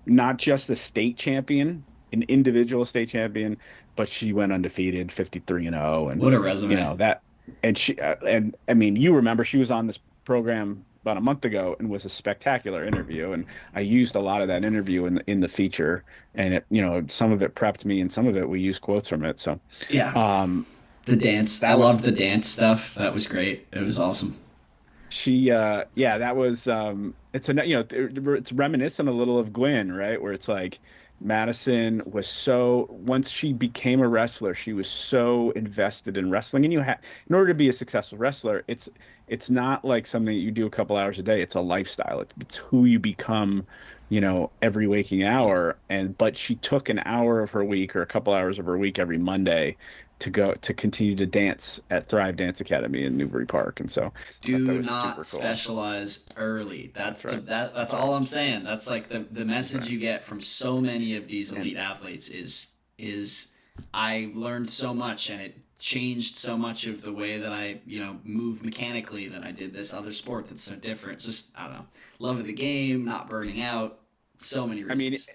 Not just the state champion, an individual state champion, but she went undefeated, 53-0. And what a resume. And I mean, you remember she was on this program about a month ago and was a spectacular interview, and I used a lot of that interview in the feature, and it some of it prepped me and some of it we used quotes from it. So yeah, the dance, I loved the dance stuff. That was great. It was awesome. She that was it's reminiscent a little of Gwen, right, where it's like Madison was once she became a wrestler, she was so invested in wrestling. And in order to be a successful wrestler, it's not like something that you do a couple hours a day. It's a lifestyle. It's who you become, every waking hour. But she took an hour of her week or a couple hours of her week every Monday to continue to dance at Thrive Dance Academy in Newbury Park. And so I thought that Do was super not cool. specialize early. That's right. that's all I'm saying. That's like the message you get from so many of these elite athletes is I learned so much, and it changed so much of the way that I, move mechanically, that I did this other sport that's so different. Just, I don't know, love of the game, not burning out, so many I mean, reasons.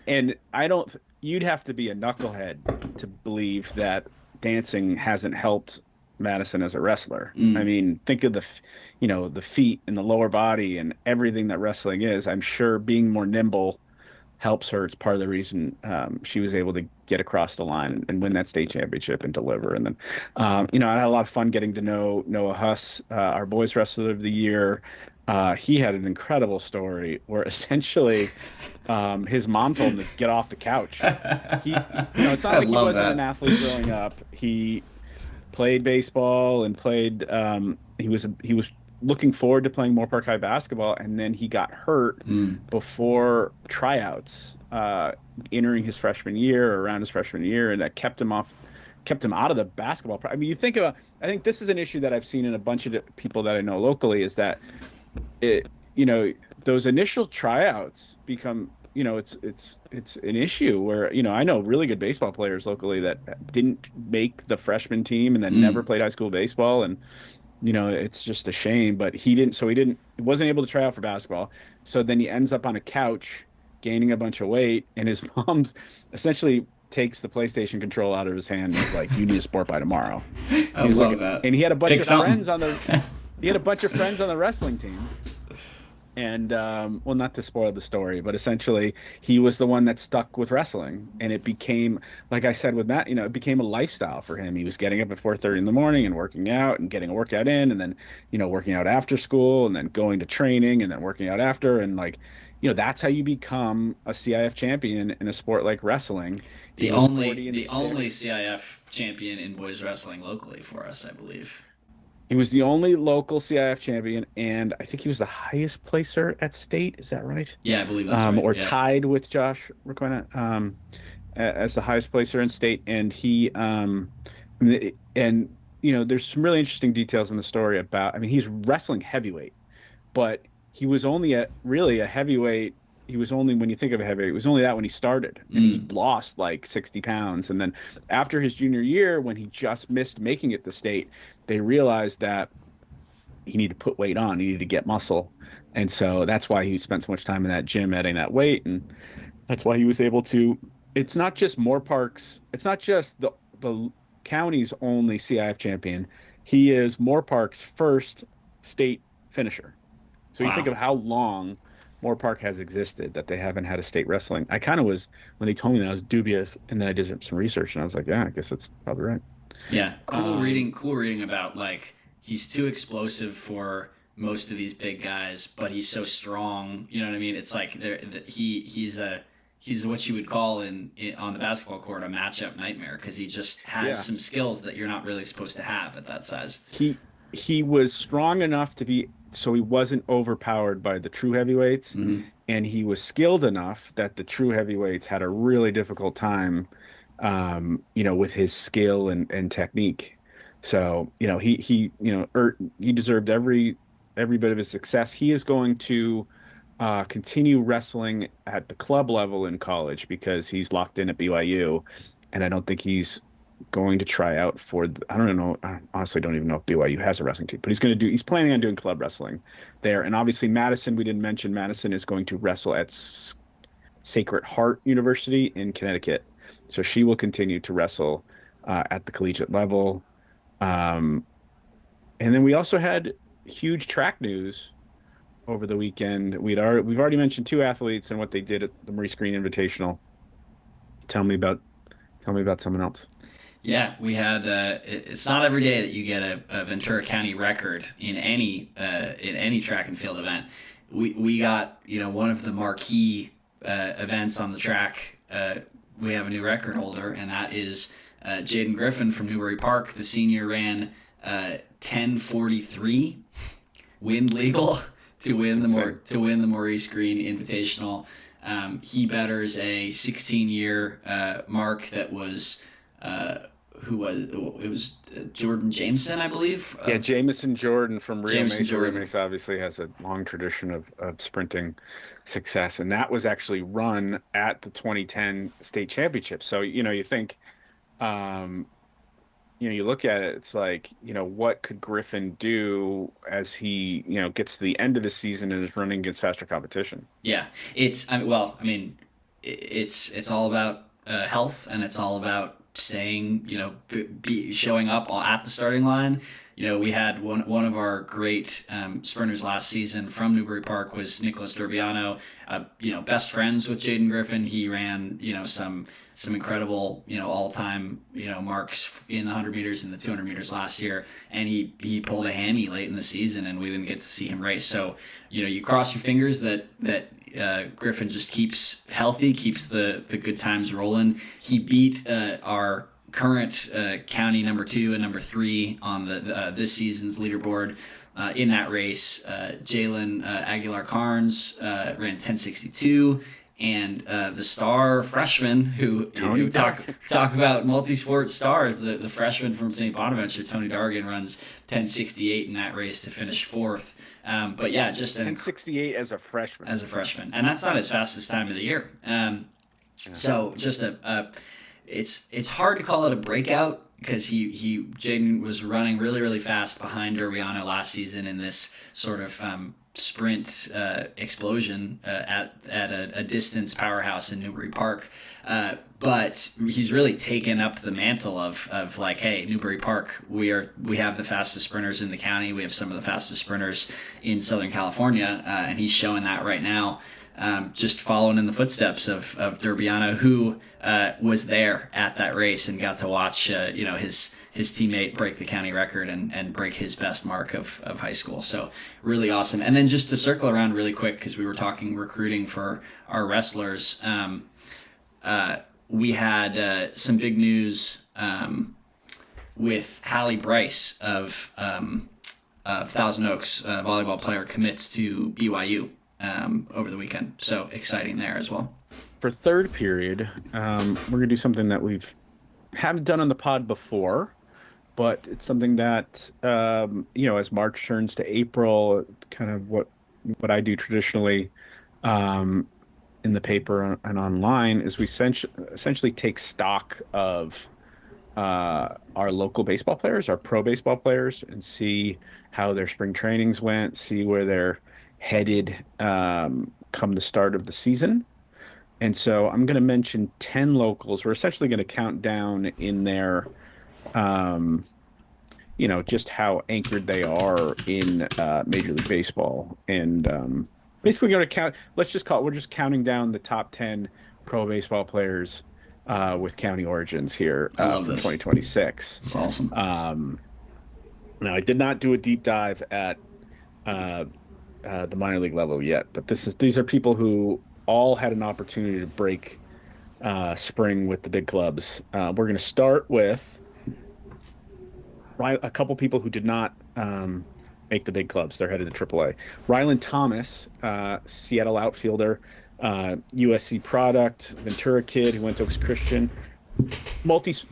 and I don't, you'd have to be a knucklehead to believe that dancing hasn't helped Madison as a wrestler. I mean, think of the feet and the lower body and everything that wrestling is. I'm sure being more nimble helps her. It's part of the reason she was able to get across the line and win that state championship and deliver. And then, I had a lot of fun getting to know Noah Huss, our boys wrestler of the year. He had an incredible story where essentially his mom told him to get off the couch. It's not I like he love wasn't an that. athlete growing up. He played baseball and played. He was looking forward to playing Moore Park High basketball, and then he got hurt before tryouts, entering his freshman year or around his freshman year, and that kept him out of the basketball. I mean, I think this is an issue that I've seen in a bunch of people that I know locally is that it, those initial tryouts become, it's an issue where, I know really good baseball players locally that didn't make the freshman team and then never played high school baseball. And, it's just a shame, but he wasn't able to try out for basketball. So then he ends up on a couch gaining a bunch of weight, and his mom's essentially takes the PlayStation control out of his hand and is like, you need a sport by tomorrow. I He was love like, that. and he had a bunch Pick of something. friends he had a bunch of friends on the wrestling team. And well, not to spoil the story, but essentially he was the one that stuck with wrestling, and it became, like I said with Matt, it became a lifestyle for him. He was getting up at 4:30 in the morning and working out and getting a workout in, and then working out after school, and then going to training, and then working out after, and like that's how you become a CIF champion in a sport like wrestling. He The was only 40 and the only 6. CIF champion in boys wrestling locally for us, I believe. He was the only local CIF champion, and I think he was the highest placer at state. Is that right? Yeah, I believe that's right. Or Yeah. tied with Josh Requena, as the highest placer in state. And there's some really interesting details in the story about, I mean, he's wrestling heavyweight, but he was only really a heavyweight. He was only, when you think of a heavyweight, it was only that when he started, and he lost like 60 pounds. And then after his junior year, when he just missed making it to state, they realized that he needed to put weight on, he needed to get muscle. And so that's why he spent so much time in that gym adding that weight. And that's why he was able to, it's not just it's not just the county's only CIF champion. He is Moore Park's first state finisher. So you think Wow. of how long Moore Park has existed that they haven't had a state wrestling. I kind of was, when they told me that, I was dubious, and then I did some research, and I was like, yeah, I guess that's probably right. Yeah, cool Um, reading. Cool reading about, like, he's too explosive for most of these big guys, but he's so strong. You know what I mean? It's like he's what you would call on the basketball court a matchup nightmare, because he just has yeah, some skills that you're not really supposed to have at that size. he was strong enough to be, so he wasn't overpowered by the true heavyweights, and he was skilled enough that the true heavyweights had a really difficult time, with his skill and technique. So, he deserved every bit of his success. He is going to continue wrestling at the club level in college because he's locked in at BYU, and I don't think he's going to try out I don't know. I honestly don't even know if BYU has a wrestling team, but he's planning on doing club wrestling there. And obviously Madison, we didn't mention, Madison is going to wrestle at Sacred Heart University in Connecticut. So she will continue to wrestle at the collegiate level. Um, and then we also had huge track news over the weekend. We've already mentioned two athletes and what they did at the Maurice Green Invitational. Tell me about someone else. Yeah, we had. It's not every day that you get a Ventura County record in any track and field event. We got one of the marquee events on the track. We have a new record holder, and that is Jaden Griffin from Newbury Park. The senior ran 10:43 wind legal to win That's the Maurice Green Invitational. He betters a 16-year mark that was Jordan Jameson, I believe. Yeah, Jameson Jordan from Rio Jameson Mesa. Jordan. Rio Mesa obviously has a long tradition of sprinting success, and that was actually run at the 2010 state championship. So, you think, um, you look at it, it's like, what could Griffin do as he, gets to the end of the season and is running against faster competition? Yeah, it's all about health, and it's all about staying, showing up at the starting line. We had one of our great sprinters last season from Newbury Park was Nicholas Durbiano. Best friends with Jaden Griffin. He ran some incredible all time marks in the 100 meters and the 200 meters last year, and he pulled a hammy late in the season, and we didn't get to see him race. So you cross your fingers that Griffin just keeps healthy, keeps the good times rolling. He beat our current county number 2 and number 3 on the this season's leaderboard in that race. Jalen Aguilar Carnes ran 10:62, and the star freshman who talk about multi-sport stars, the freshman from St. Bonaventure, Tony Dargan, runs 10:68 in that race to finish 4th. But yeah, just 10:68 as a freshman. And that's not his fastest time of the year. So just it's hard to call it a breakout, because Jaden was running really, really fast behind Durbiano last season in this sort of sprint explosion at a distance powerhouse in Newbury Park. But he's really taken up the mantle of like, hey, Newbury Park, we have the fastest sprinters in the county. We have some of the fastest sprinters in Southern California, and he's showing that right now. Just following in the footsteps of Durbiano, who was there at that race and got to watch his teammate break the county record and break his best mark of high school. So really awesome. And then just to circle around really quick, because we were talking recruiting for our wrestlers, we had some big news with Hallie Bryce of Thousand Oaks, volleyball player, commits to BYU over the weekend. So exciting there as well. For third period, we're going to do something that haven't done on the pod before, but it's something that, as March turns to April, kind of what I do traditionally in the paper and online is we essentially take stock of our local baseball players, our pro baseball players, and see how their spring trainings went, see where they're headed come the start of the season. And so I'm going to mention 10 locals. We're essentially going to count down in their, just how anchored they are in Major League Baseball. And basically going to count, we're just counting down the top 10 pro baseball players with county origins here for 2026. That's awesome. Now, I did not do a deep dive at the minor league level yet, but these are people who all had an opportunity to break spring with the big clubs. We're going to start with a couple people who did not make the big clubs. They're headed to AAA. Ryland Thomas, Seattle outfielder, USC product, Ventura kid who went to Oaks Christian.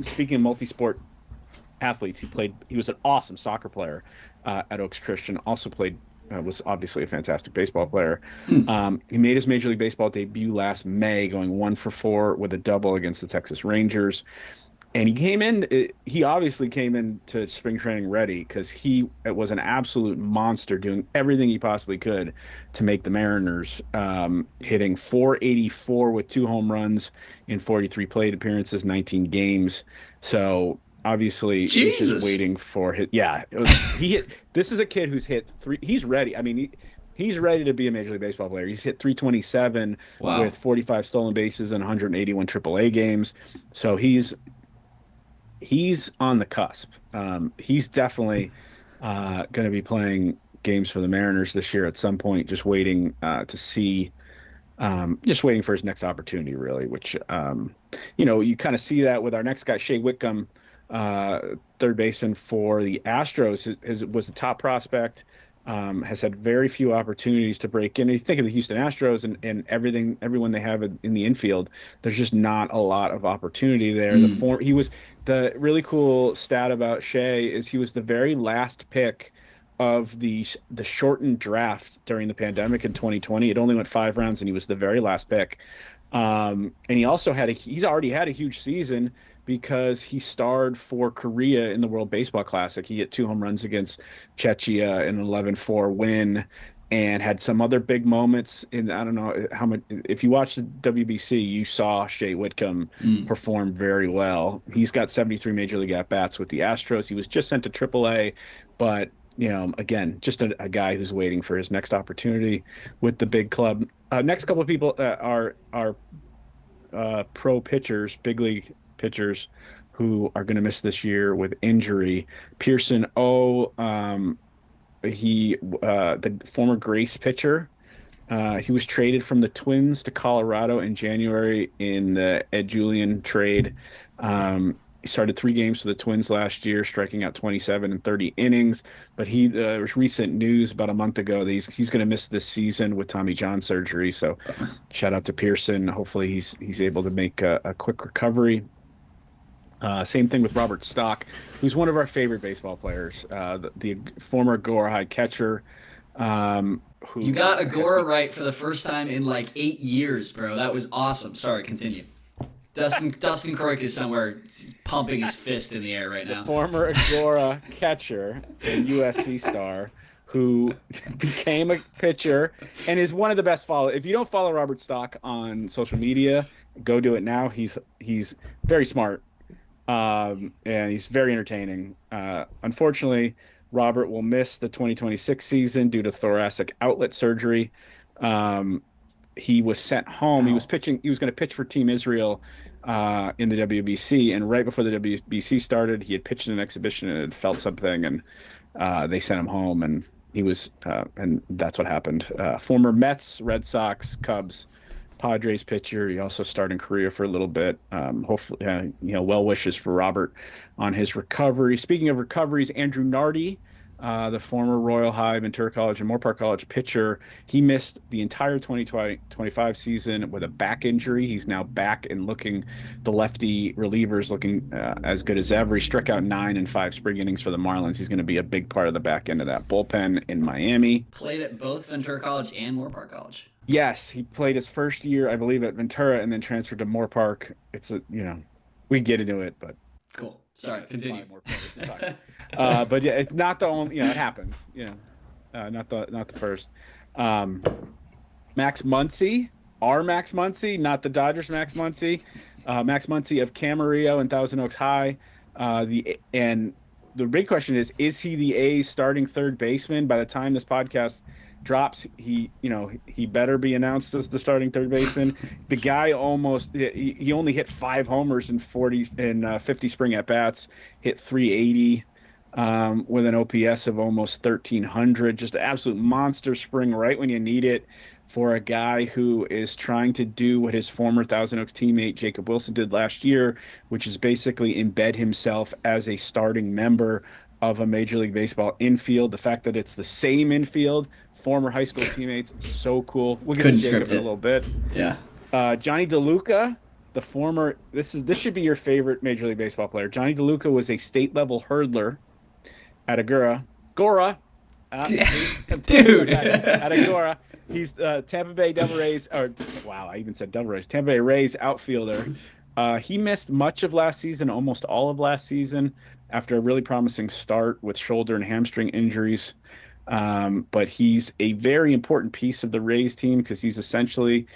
Speaking of multi-sport athletes, he was an awesome soccer player at Oaks Christian. Also was obviously a fantastic baseball player. He made his Major League Baseball debut last May, going 1-for-4 with a double against the Texas Rangers. And he obviously came into spring training ready, because he was an absolute monster, doing everything he possibly could to make the Mariners, hitting .484 with 2 home runs in 43 plate appearances, 19 games. So obviously he's just waiting for his, this is a kid who's hit 3, he's ready. I mean, he's ready to be a Major League Baseball player. He's hit 327 with 45 stolen bases and 181 AAA games. So he's on the cusp. He's definitely going to be playing games for the Mariners this year at some point, just waiting to see, just waiting for his next opportunity, really, which, you kind of see that with our next guy, Shea Whitcomb, third baseman for the Astros, was the top prospect has had very few opportunities to break in. You think of the Houston Astros and everyone they have in the infield. There's just not a lot of opportunity there. The really cool stat about Shea is he was the very last pick of the shortened draft during the pandemic in 2020. It only went 5 rounds, and he was the very last pick. And he's already had a huge season because he starred for Korea in the World Baseball Classic. He hit 2 home runs against Czechia in an 11-4 win, and had some other big moments. In I don't know how much, if you watched the WBC, you saw Shea Whitcomb perform very well. He's got 73 major league at bats with the Astros. He was just sent to AAA, but again, just a guy who's waiting for his next opportunity with the big club. Next couple of people are pro pitchers, big league pitchers, who are going to miss this year with injury. Pearson O, the former Grace pitcher, he was traded from the Twins to Colorado in January in the Ed Julian trade. He started 3 games for the Twins last year, striking out 27 in 30 innings. But there was recent news about a month ago that he's going to miss this season with Tommy John surgery. So shout out to Pearson. Hopefully he's able to make a quick recovery. Same thing with Robert Stock, who's one of our favorite baseball players, the former Agora High catcher. Who You got Agora right for the first time in like 8 years, bro. That was awesome. Sorry, continue. Dustin Croik is somewhere pumping his fist in the air right now. Former Agora catcher and USC star who became a pitcher and is one of the best follow. If you don't follow Robert Stock on social media, go do it now. He's very smart, and he's very entertaining. Unfortunately, Robert will miss the 2026 season due to thoracic outlet surgery. He was sent home. He was going to pitch for Team Israel in the WBC, and right before the WBC started, he had pitched in an exhibition and had felt something, and they sent him home, and and that's what happened. Former Mets, Red Sox, Cubs, Padres pitcher. He also started in Korea for a little bit. Hopefully, well wishes for Robert on his recovery. Speaking of recoveries, Andrew Nardi, the former Royal High, Ventura College, and Moorpark College pitcher, he missed the entire 2025 season with a back injury. He's now back and the lefty relievers looking as good as ever. He struck out 9 in 5 spring innings for the Marlins. He's going to be a big part of the back end of that bullpen in Miami. Played at both Ventura College and Moorpark College. Yes, he played his first year, I believe, at Ventura and then transferred to Moorpark. We get into it, but cool. Sorry, continue. But yeah, it's not the only. It happens. Not the first. Max Muncy, our Max Muncy, not the Dodgers Max Muncy. Max Muncy of Camarillo and Thousand Oaks High. And the big question is he the A's starting third baseman by the time this podcast drops? He better be announced as the starting third baseman. The guy he only hit 5 homers in 50 spring at bats, hit 380 with an OPS of almost 1,300. Just an absolute monster spring right when you need it for a guy who is trying to do what his former Thousand Oaks teammate Jacob Wilson did last year, which is basically embed himself as a starting member of a Major League Baseball infield. The fact that it's the same infield, former high school teammates, so cool. We'll get to Jacob in a little bit. Yeah. Johnny DeLuca, the former, this should be your favorite Major League Baseball player. Johnny DeLuca was a state level hurdler at Agora. Dude. At Agora. He's Tampa Bay Devil Rays, I even said Devil Rays. Tampa Bay Rays outfielder. He missed much of last season, almost all of last season, after a really promising start with shoulder and hamstring injuries. But he's a very important piece of the Rays team because he's essentially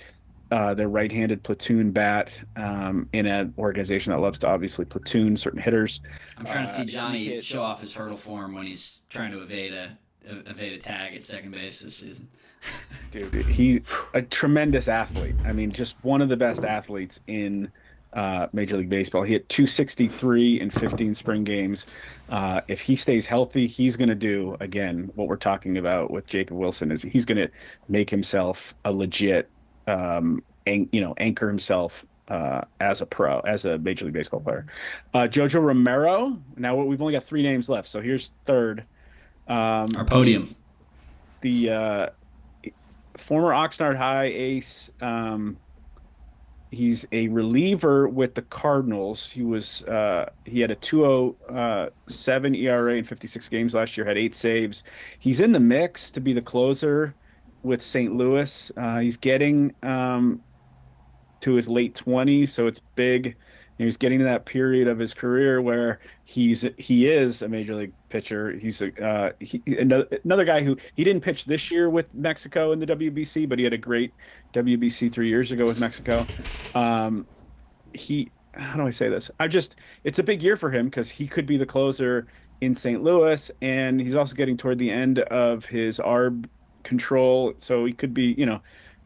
their right-handed platoon bat in an organization that loves to obviously platoon certain hitters. I'm trying to see Johnny show off his hurdle form when he's trying to evade a tag at second base this season. Dude, he's a tremendous athlete. I mean, just one of the best athletes in Major League Baseball. He hit 263 in 15 spring games. If he stays healthy, he's going to do, again, what we're talking about with Jacob Wilson, is he's going to make himself a legit, anchor himself as a Major League Baseball player. Jojo Romero. Now we've only got 3 names left, so here's third. Our podium. the former Oxnard High ace. He's a reliever with the Cardinals. He had a 2.07 ERA in 56 games last year, had 8 saves. He's in the mix to be the closer with St. Louis. He's getting to his late 20s, so it's big. He's getting to that period of his career where he is a major league pitcher. He's another guy who he didn't pitch this year with Mexico in the WBC, but he had a great WBC 3 years ago with Mexico. How do I say this? It's a big year for him because he could be the closer in St. Louis, and he's also getting toward the end of his ARB control, so he could be,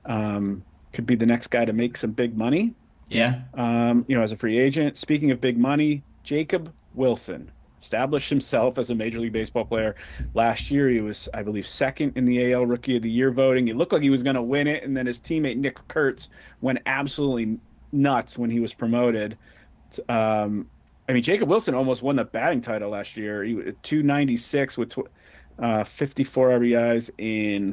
could be the next guy to make some big money. Yeah. As a free agent. Speaking of big money, Jacob Wilson established himself as a Major League Baseball player. Last year, he was, I believe, second in the AL Rookie of the Year voting. He looked like he was going to win it, and then his teammate Nick Kurtz went absolutely nuts when he was promoted. Jacob Wilson almost won the batting title last year. He was 296 with 54 RBIs in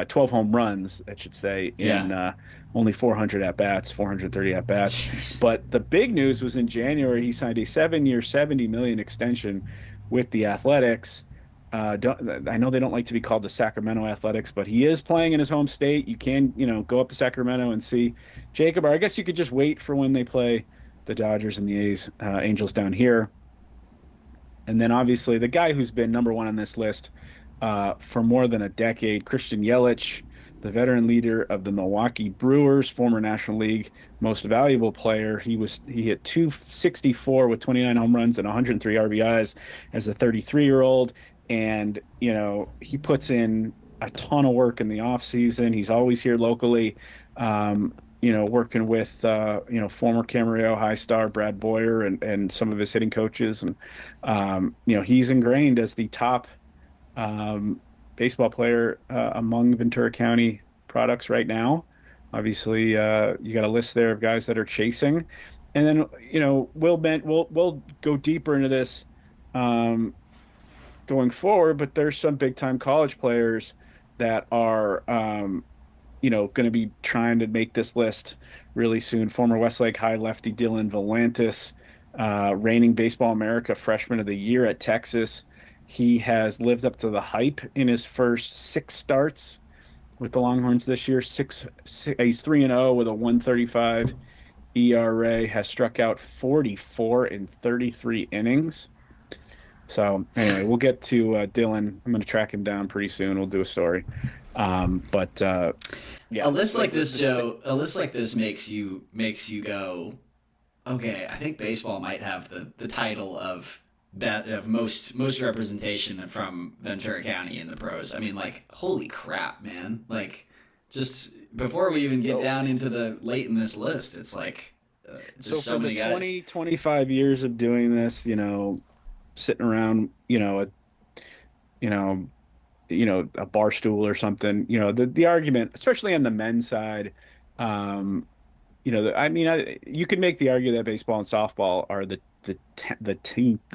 12 home runs, I should say, in only 400 at-bats, 430 at-bats. Jeez. But the big news was in January, he signed a 7-year, $70 million extension with the Athletics. I know they don't like to be called the Sacramento Athletics, but he is playing in his home state. You can, go up to Sacramento and see Jacob. Or I guess you could just wait for when they play the Dodgers and the Angels down here. And then obviously the guy who's been number one on this list for more than a decade, Christian Yelich, the veteran leader of the Milwaukee Brewers, former National League Most Valuable Player. He hit 264 with 29 home runs and 103 RBIs as a 33-year-old. And, he puts in a ton of work in the offseason. He's always here locally, working with, former Camarillo High Star Brad Boyer and some of his hitting coaches. And, he's ingrained as the top baseball player among Ventura County products right now. Obviously, you got a list there of guys that are chasing. And then, we'll go deeper into this going forward, but there's some big time college players that are, going to be trying to make this list really soon. Former Westlake High lefty Dylan Volantis, reigning Baseball America Freshman of the Year at Texas. He has lived up to the hype in his first 6 starts with the Longhorns this year. He's 3-0 with a 135 ERA, has struck out 44 in 33 innings. So anyway, we'll get to Dylan. I'm going to track him down pretty soon. We'll do a story. Yeah. A list like this, Joe, a list like this makes you go, okay, I think baseball might have the title of most representation from Ventura County in the pros. I mean, holy crap, man. Just before we even get down into the late in this list, it's just so many guys. 25 years of doing this, sitting around, a bar stool or something, the argument, especially on the men's side, you could make the argument that baseball and softball are the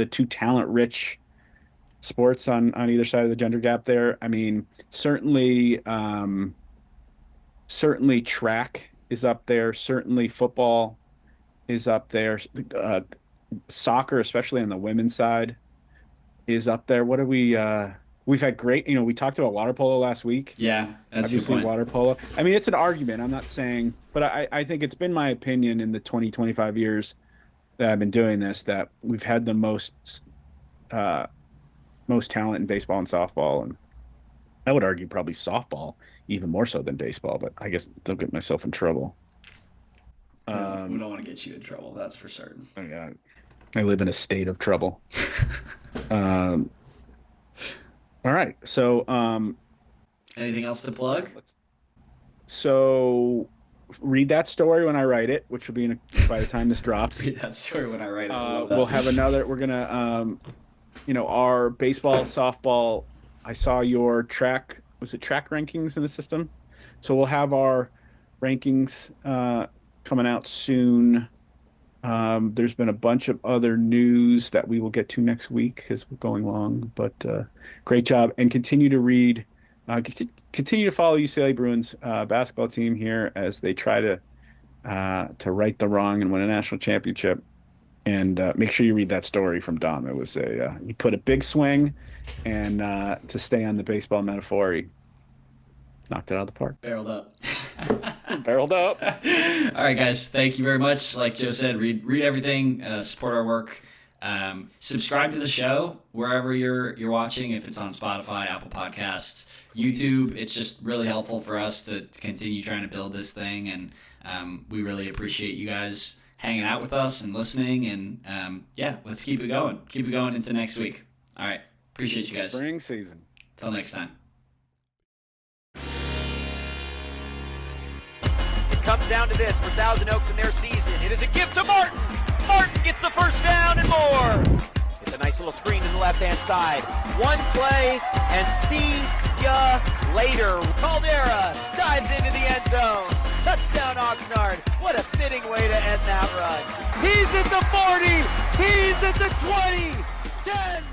two talent-rich sports on either side of the gender gap there. I mean, certainly track is up there. Certainly football is up there. Soccer, especially on the women's side, is up there. What are we've had great, we talked about water polo last week. Yeah, that's obviously a good point. Water polo. I mean, it's an argument. I'm not saying, but I think it's been my opinion in the 25 years that I've been doing this that we've had the most talent in baseball and softball, and I would argue probably softball even more so than baseball. But I guess they'll get myself in trouble. We don't want to get you in trouble. That's for certain. Yeah, I live in a state of trouble. All right. So, anything else to plug? So read that story when I write it, which will be by the time this drops. Read that story when I write it. We'll have another. We're gonna, our baseball, softball. I saw your track. Was it track rankings in the system? So we'll have our rankings coming out soon. There's been a bunch of other news that we will get to next week as we're going along. But great job, and continue to read continue to follow UCLA Bruins basketball team here as they try to right the wrong and win a national championship. And make sure you read that story from Dom. It was he put a big swing, and to stay on the baseball metaphor, he knocked it out of the park. Barreled up. Barreled up. All right, guys. Thank you very much. Like Joe said, read everything. Support our work. Subscribe to the show wherever you're watching. If it's on Spotify, Apple Podcasts, YouTube, it's just really helpful for us to continue trying to build this thing. And we really appreciate you guys hanging out with us and listening. And let's keep it going. Keep it going into next week. All right. Appreciate you guys. Spring season. Till next time. It comes down to this for Thousand Oaks in their season. It is a gift to Martin. Martin gets the first down and more. It's a nice little screen to the left-hand side. One play and see ya later. Caldera dives into the end zone. Touchdown Oxnard. What a fitting way to end that run. He's at the 40. He's at the 20. 10.